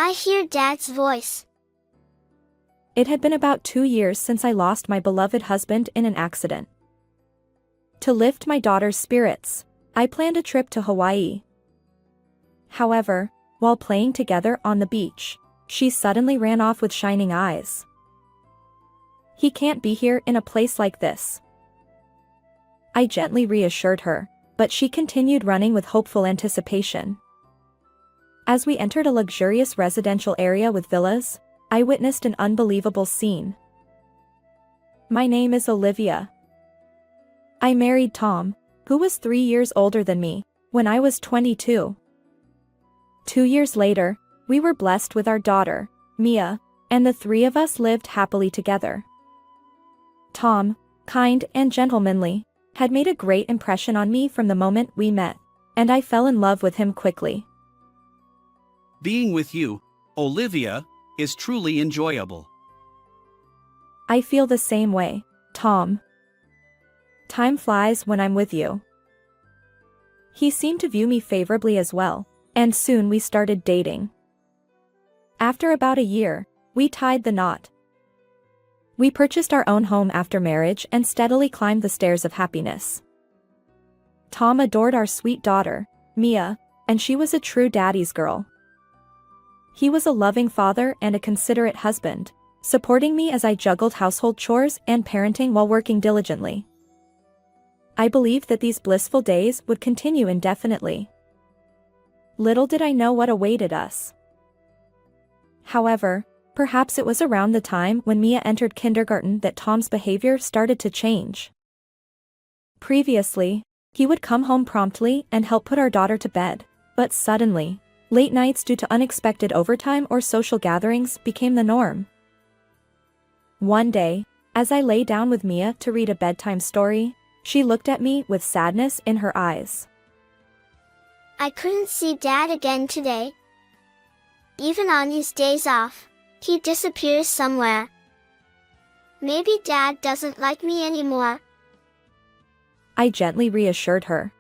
I hear Dad's voice. It had been about 2 years since I lost my beloved husband in an accident. To lift my daughter's spirits, I planned a trip to Hawaii. However, while playing together on the beach, she suddenly ran off with shining eyes. "He can't be here in a place like this." I gently reassured her, but she continued running with hopeful anticipation. As we entered a luxurious residential area with villas, I witnessed an unbelievable scene. My name is Olivia. I married Tom, who was 3 years older than me, when I was 22. 2 years later, we were blessed with our daughter, Mia, and the three of us lived happily together. Tom, kind and gentlemanly, had made a great impression on me from the moment we met, and I fell in love with him quickly. Being with you, Olivia, is truly enjoyable. I feel the same way, Tom. Time flies when I'm with you. He seemed to view me favorably as well, and soon we started dating. After about a year, we tied the knot. We purchased our own home after marriage and steadily climbed the stairs of happiness. Tom adored our sweet daughter, Mia, and she was a true daddy's girl. He was a loving father and a considerate husband, supporting me as I juggled household chores and parenting while working diligently. I believed that these blissful days would continue indefinitely. Little did I know what awaited us. However, perhaps it was around the time when Mia entered kindergarten that Tom's behavior started to change. Previously, he would come home promptly and help put our daughter to bed, but suddenly, late nights due to unexpected overtime or social gatherings became the norm. One day, as I lay down with Mia to read a bedtime story, she looked at me with sadness in her eyes. I couldn't see Dad again today. Even on his days off, he disappears somewhere. Maybe Dad doesn't like me anymore. I gently reassured her.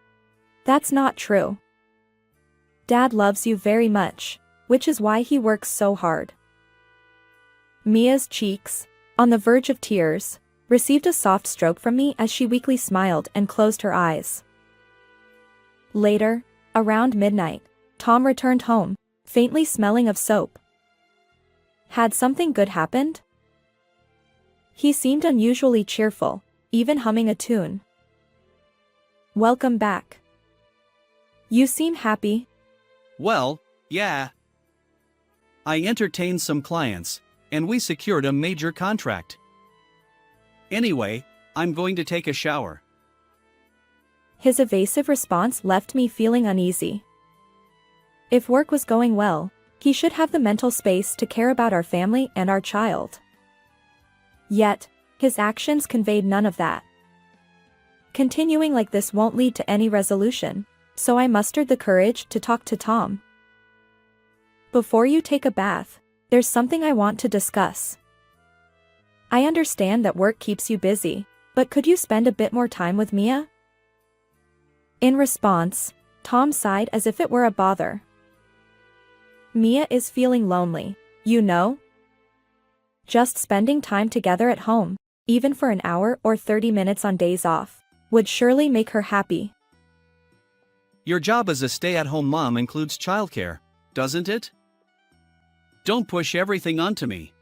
That's not true. Dad loves you very much, which is why he works so hard. Mia's cheeks, on the verge of tears, received a soft stroke from me as she weakly smiled and closed her eyes. Later, around midnight, Tom returned home, faintly smelling of soap. Had something good happened? He seemed unusually cheerful, even humming a tune. Welcome back. You seem happy. Well, yeah. I entertained some clients, and we secured a major contract. Anyway, I'm going to take a shower. His evasive response left me feeling uneasy. If work was going well, he should have the mental space to care about our family and our child. Yet, his actions conveyed none of that. Continuing like this won't lead to any resolution, so I mustered the courage to talk to Tom. Before you take a bath, there's something I want to discuss. I understand that work keeps you busy, but could you spend a bit more time with Mia? In response, Tom sighed as if it were a bother. Mia is feeling lonely, you know? Just spending time together at home, even for an hour or 30 minutes on days off, would surely make her happy. Your job as a stay-at-home mom includes childcare, doesn't it? Don't push everything onto me.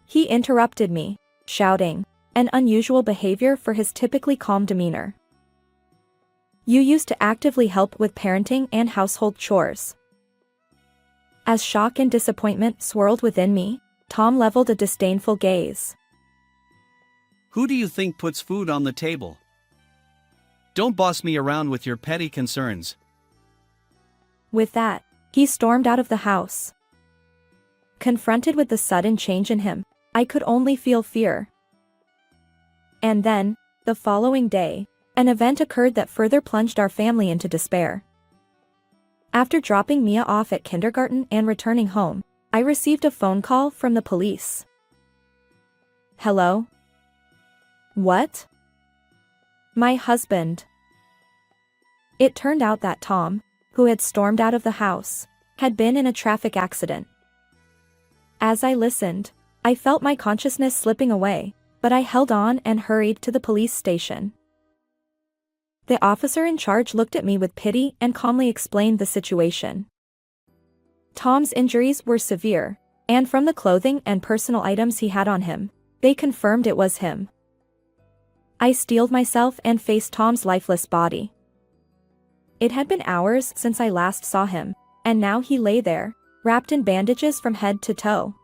He interrupted me, shouting, an unusual behavior for his typically calm demeanor. You used to actively help with parenting and household chores. As shock and disappointment swirled within me, Tom leveled a disdainful gaze. Who do you think puts food on the table? Don't boss me around with your petty concerns. With that, he stormed out of the house. Confronted with the sudden change in him, I could only feel fear. And then, the following day, an event occurred that further plunged our family into despair. After dropping Mia off at kindergarten and returning home, I received a phone call from the police. Hello? What? My husband. It turned out that Tom, who had stormed out of the house, had been in a traffic accident. As I listened, I felt my consciousness slipping away, but I held on and hurried to the police station. The officer in charge looked at me with pity and calmly explained the situation. Tom's injuries were severe, and from the clothing and personal items he had on him, they confirmed it was him. I steeled myself and faced Tom's lifeless body. It had been hours since I last saw him, and now he lay there, wrapped in bandages from head to toe.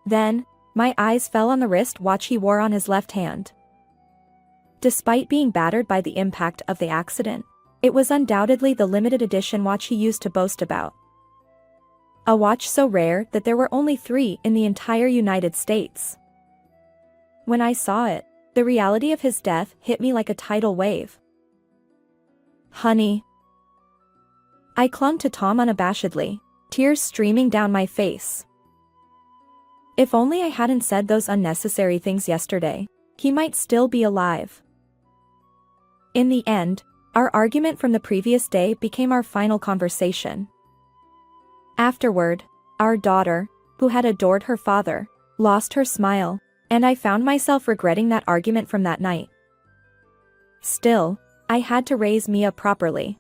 Then, my eyes fell on the wrist watch he wore on his left hand. Despite being battered by the impact of the accident, it was undoubtedly the limited edition watch he used to boast about. A watch so rare that there were only 3 in the entire United States. When I saw it, the reality of his death hit me like a tidal wave. "Honey." I clung to Tom unabashedly, tears streaming down my face. If only I hadn't said those unnecessary things yesterday, he might still be alive. In the end, our argument from the previous day became our final conversation. Afterward, our daughter, who had adored her father, lost her smile, and I found myself regretting that argument from that night. Still, I had to raise Mia properly.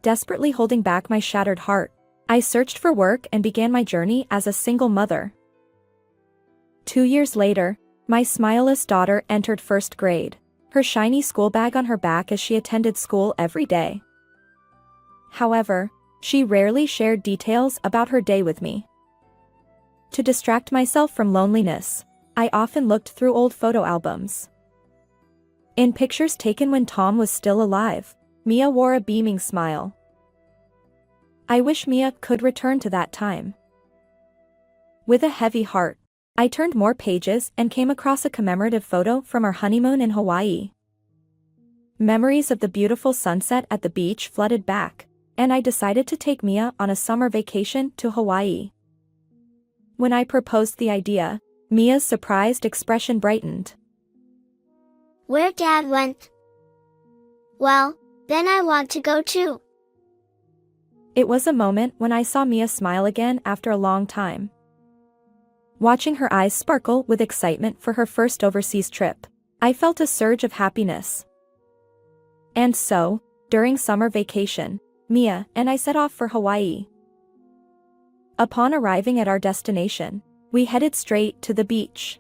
Desperately holding back my shattered heart, I searched for work and began my journey as a single mother. 2 years later, my smileless daughter entered 1st grade, her shiny school bag on her back as she attended school every day. However, she rarely shared details about her day with me. To distract myself from loneliness, I often looked through old photo albums. In pictures taken when Tom was still alive, Mia wore a beaming smile. I wish Mia could return to that time. With a heavy heart, I turned more pages and came across a commemorative photo from our honeymoon in Hawaii. Memories of the beautiful sunset at the beach flooded back, and I decided to take Mia on a summer vacation to Hawaii. When I proposed the idea, Mia's surprised expression brightened. Where Dad went? Well, then I want to go too. It was a moment when I saw Mia smile again after a long time. Watching her eyes sparkle with excitement for her first overseas trip, I felt a surge of happiness. And so, during summer vacation, Mia and I set off for Hawaii. Upon arriving at our destination, we headed straight to the beach.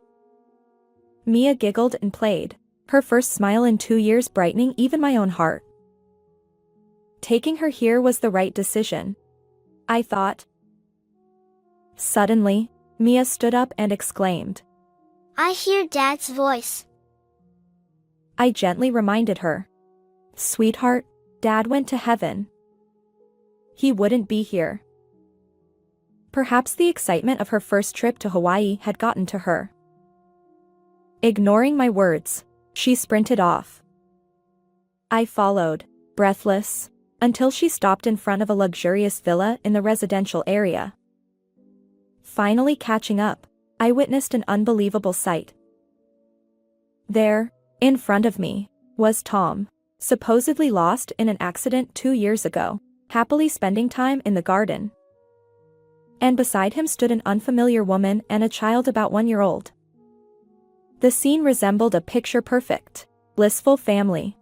Mia giggled and played, her first smile in 2 years brightening even my own heart. Taking her here was the right decision, I thought. Suddenly, Mia stood up and exclaimed, I hear Dad's voice. I gently reminded her. Sweetheart, Dad went to heaven. He wouldn't be here. Perhaps the excitement of her first trip to Hawaii had gotten to her. Ignoring my words, she sprinted off. I followed, breathless, until she stopped in front of a luxurious villa in the residential area. Finally catching up, I witnessed an unbelievable sight. There, in front of me, was Tom, supposedly lost in an accident 2 years ago, happily spending time in the garden. And beside him stood an unfamiliar woman and a child about 1 year old. The scene resembled a picture-perfect, blissful family.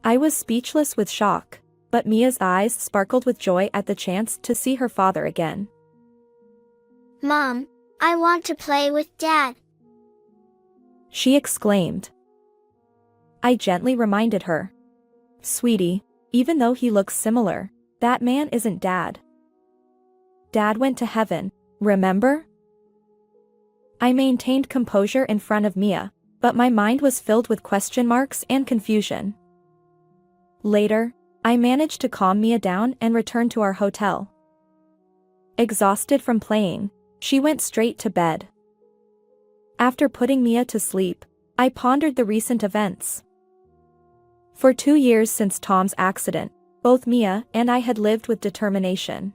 I was speechless with shock, but Mia's eyes sparkled with joy at the chance to see her father again. Mom, I want to play with Dad, she exclaimed. I gently reminded her. Sweetie, even though he looks similar, that man isn't Dad. Dad went to heaven, remember? I maintained composure in front of Mia, but my mind was filled with question marks and confusion. Later, I managed to calm Mia down and return to our hotel. Exhausted from playing, she went straight to bed. After putting Mia to sleep, I pondered the recent events. For 2 years since Tom's accident, both Mia and I had lived with determination.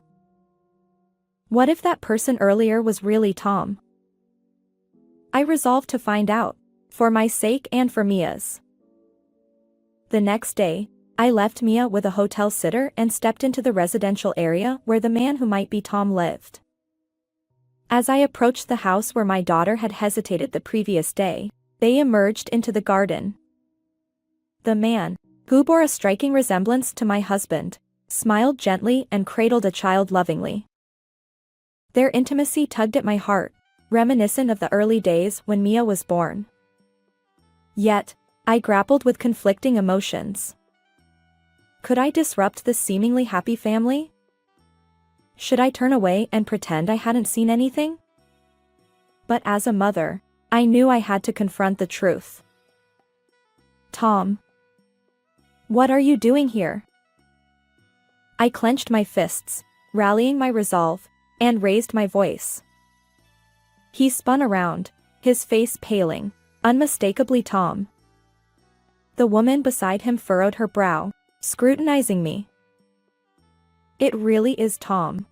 What if that person earlier was really Tom? I resolved to find out, for my sake and for Mia's. The next day, I left Mia with a hotel sitter and stepped into the residential area where the man who might be Tom lived. As I approached the house where my daughter had hesitated the previous day, they emerged into the garden. The man, who bore a striking resemblance to my husband, smiled gently and cradled a child lovingly. Their intimacy tugged at my heart, reminiscent of the early days when Mia was born. Yet, I grappled with conflicting emotions. Could I disrupt this seemingly happy family? Should I turn away and pretend I hadn't seen anything? But as a mother, I knew I had to confront the truth. Tom. What are you doing here? I clenched my fists, rallying my resolve, and raised my voice. He spun around, his face paling, unmistakably Tom. The woman beside him furrowed her brow, scrutinizing me. It really is Tom.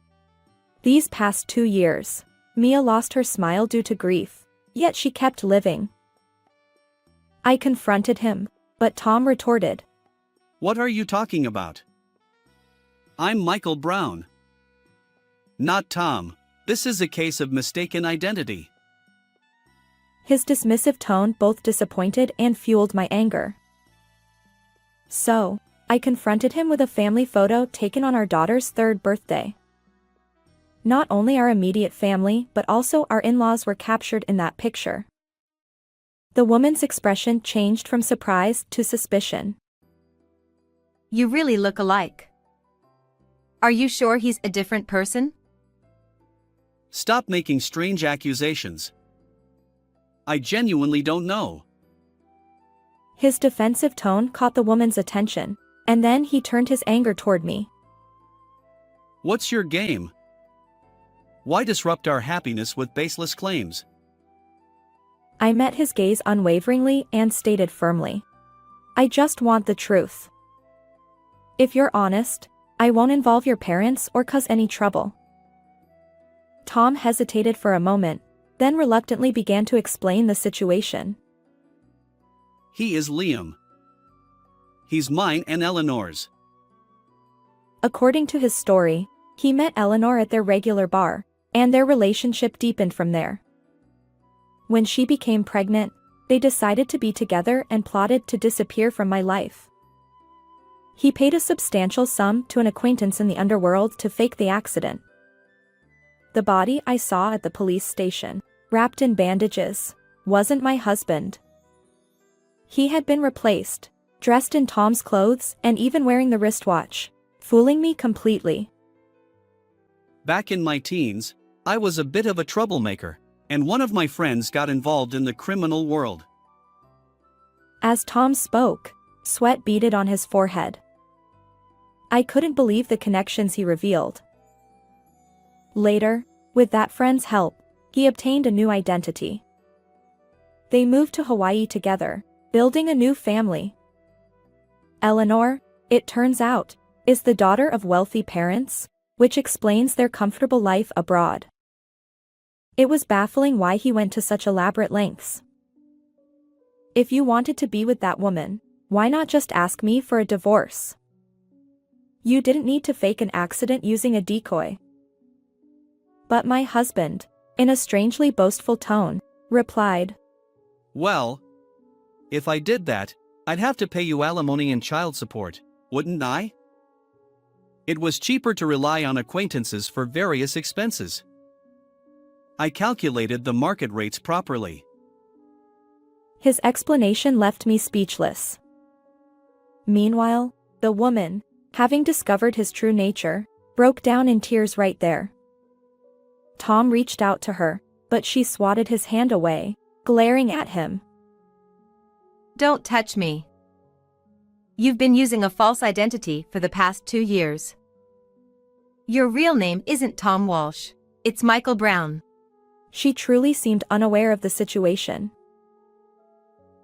These past 2 years, Mia lost her smile due to grief, yet she kept living. I confronted him, but Tom retorted. What are you talking about? I'm Michael Brown. Not Tom. This is a case of mistaken identity. His dismissive tone both disappointed and fueled my anger. So, I confronted him with a family photo taken on our daughter's 3rd birthday. Not only our immediate family but also our in-laws were captured in that picture. The woman's expression changed from surprise to suspicion. You really look alike. Are you sure he's a different person? Stop making strange accusations. I genuinely don't know. His defensive tone caught the woman's attention, and then he turned his anger toward me. What's your game? Why disrupt our happiness with baseless claims? I met his gaze unwaveringly and stated firmly. I just want the truth. If you're honest, I won't involve your parents or cause any trouble. Tom hesitated for a moment, then reluctantly began to explain the situation. He is Liam. He's mine and Eleanor's. According to his story, he met Eleanor at their regular bar, and their relationship deepened from there. When she became pregnant, they decided to be together and plotted to disappear from my life. He paid a substantial sum to an acquaintance in the underworld to fake the accident. The body I saw at the police station, wrapped in bandages, wasn't my husband. He had been replaced, dressed in Tom's clothes and even wearing the wristwatch, fooling me completely. Back in my teens, I was a bit of a troublemaker, and one of my friends got involved in the criminal world. As Tom spoke, sweat beaded on his forehead. I couldn't believe the connections he revealed. Later, with that friend's help, he obtained a new identity. They moved to Hawaii together, building a new family. Eleanor, it turns out, is the daughter of wealthy parents, which explains their comfortable life abroad. It was baffling why he went to such elaborate lengths. If you wanted to be with that woman, why not just ask me for a divorce? You didn't need to fake an accident using a decoy. But my husband, in a strangely boastful tone, replied, Well, if I did that, I'd have to pay you alimony and child support, wouldn't I? It was cheaper to rely on acquaintances for various expenses. I calculated the market rates properly. His explanation left me speechless. Meanwhile, the woman, having discovered his true nature, broke down in tears right there. Tom reached out to her, but she swatted his hand away, glaring at him. Don't touch me. You've been using a false identity for the past 2 years. Your real name isn't Tom Walsh, it's Michael Brown. She truly seemed unaware of the situation.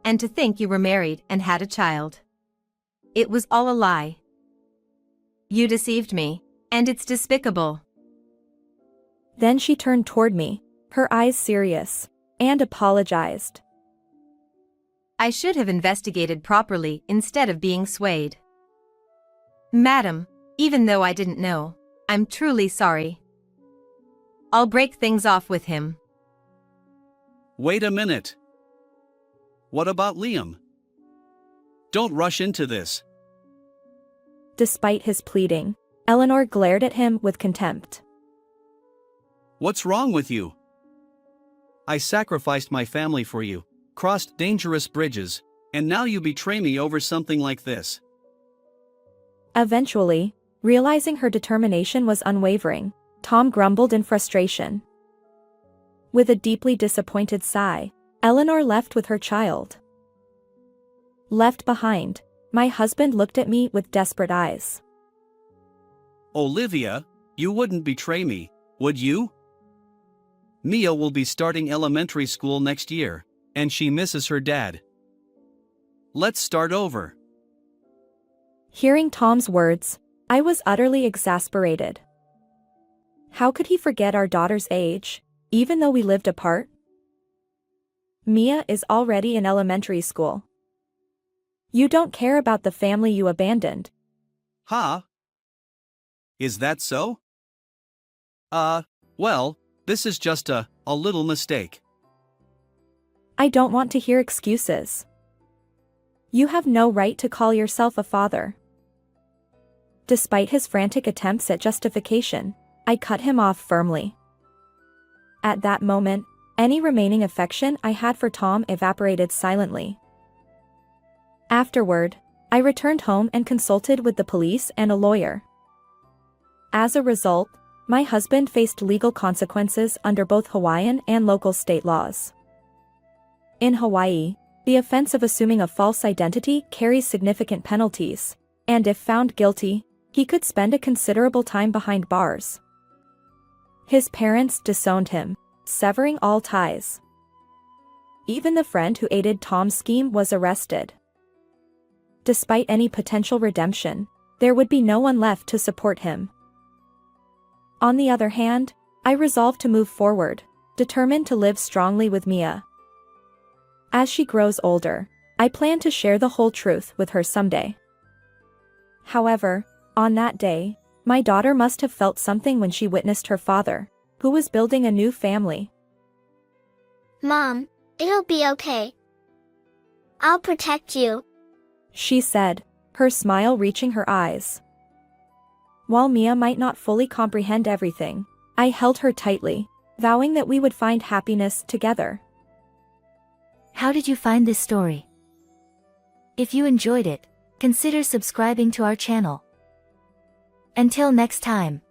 And to think you were married and had a child. It was all a lie. You deceived me, and it's despicable. Then she turned toward me, her eyes serious, and apologized. I should have investigated properly instead of being swayed. Madam, even though I didn't know, I'm truly sorry. I'll break things off with him. Wait a minute. What about Liam? Don't rush into this. Despite his pleading, Eleanor glared at him with contempt. What's wrong with you? I sacrificed my family for you, crossed dangerous bridges, and now you betray me over something like this. Eventually, realizing her determination was unwavering, Tom grumbled in frustration. With a deeply disappointed sigh, Eleanor left with her child. Left behind, my husband looked at me with desperate eyes. Olivia, you wouldn't betray me, would you? Mia will be starting elementary school next year, and she misses her dad. Let's start over. Hearing Tom's words, I was utterly exasperated. How could he forget our daughter's age, even though we lived apart? Mia is already in elementary school. You don't care about the family you abandoned. Huh? Is that so? Well, this is just a little mistake. I don't want to hear excuses. You have no right to call yourself a father. Despite his frantic attempts at justification, I cut him off firmly. At that moment, any remaining affection I had for Tom evaporated silently. Afterward, I returned home and consulted with the police and a lawyer. As a result, my husband faced legal consequences under both Hawaiian and local state laws. In Hawaii, the offense of assuming a false identity carries significant penalties, and if found guilty, he could spend a considerable time behind bars. His parents disowned him, severing all ties. Even the friend who aided Tom's scheme was arrested. Despite any potential redemption, there would be no one left to support him. On the other hand, I resolved to move forward, determined to live strongly with Mia. As she grows older, I plan to share the whole truth with her someday. However, on that day, my daughter must have felt something when she witnessed her father, who was building a new family. Mom, it'll be okay. I'll protect you, she said, her smile reaching her eyes. While Mia might not fully comprehend everything, I held her tightly, vowing that we would find happiness together. How did you find this story? If you enjoyed it, consider subscribing to our channel. Until next time.